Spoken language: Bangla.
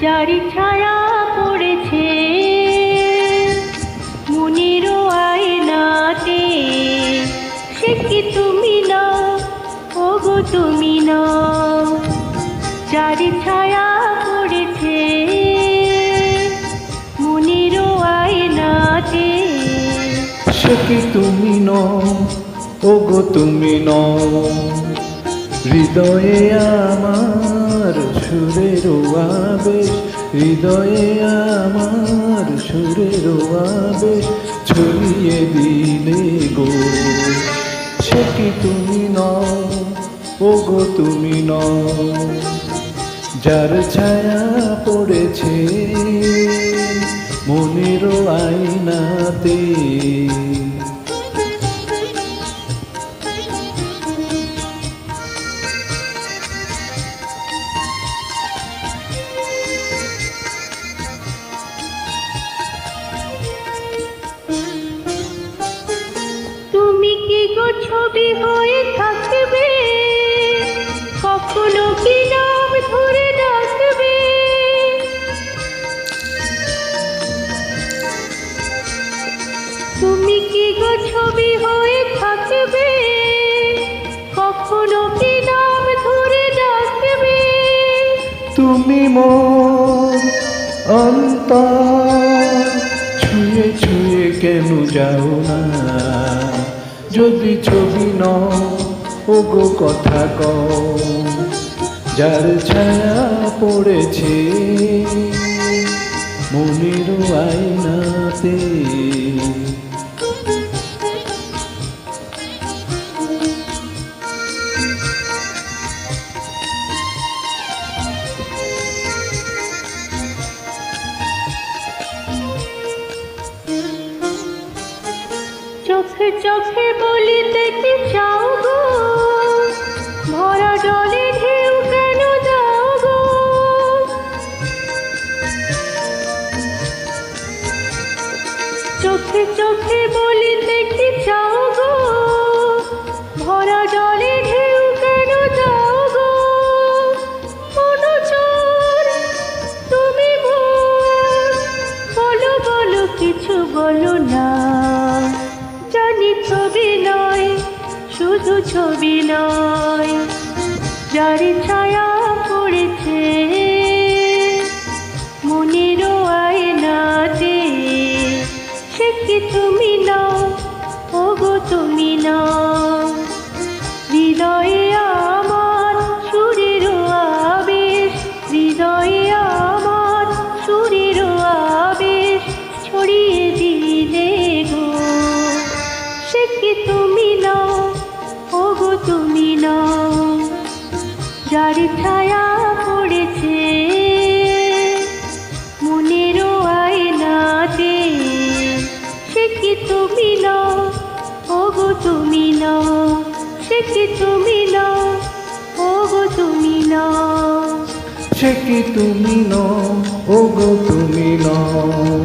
যারি ছায়া পড়েছে মনের আয়নাতে, সে কি তুমি নও, ওগো তুমি নও। যারি ছায়া পড়েছে মনের আয়নাতে, সে কি তুমি নও, ওগো তুমি নও। হৃদয়ে আমার সুরের আবেশ, হৃদয়ে আমার সুরের আবেশ ছড়িয়ে দিলে গো। সে কি তুমি নও, ওগো তুমি নও। যার ছায়া পড়েছে মনের আয়নাতে। তুমি কি গো ছবি হয়ে থাকবে, কখনো কি নাম ধরে ডাকবে। তুমি কি গো ছবি হয়ে থাকবে, কখনো কি নাম ধরে ডাকবে। তুমি মোর অন্তর ছুঁয়ে ছুঁয়ে কেন যাও না। যদি ছবি নও, ওগো কথা কও। যার ছায়া পড়েছে মনের আয়নাতে। চোখে চোখে বলিতে কি চাও গো, ভরা জলে ঢেউ কেন দাও গো। চোখে চোখে বলিতে কি চাও গো, ভরা জলে ঢেউ কেন দাও গো। মনোচর তুমি মোর, বলো বলো কিছু বলো না। জানি ছবি নয়, শুধু ছবি নয়। যারি ছায়া পড়েছে মনের আয়নাতে, সে কি তুমি নও, ওগো তুমি নও। হৃদয়ে আমার সুরের আবেশ, হৃদয়ে আমার সুরের আবেশ ছড়িয়ে দিলে গো। সে কি তুমি নও, ওগো তুমি নও। যার ছায়া পড়েছে মনের আয়নাতে, সে কি তুমি নও, ওগো তুমি নও। সে কি তুমি নও, ওগো তুমি নও। সে কি তুমি নও, ওগো তুমি নও।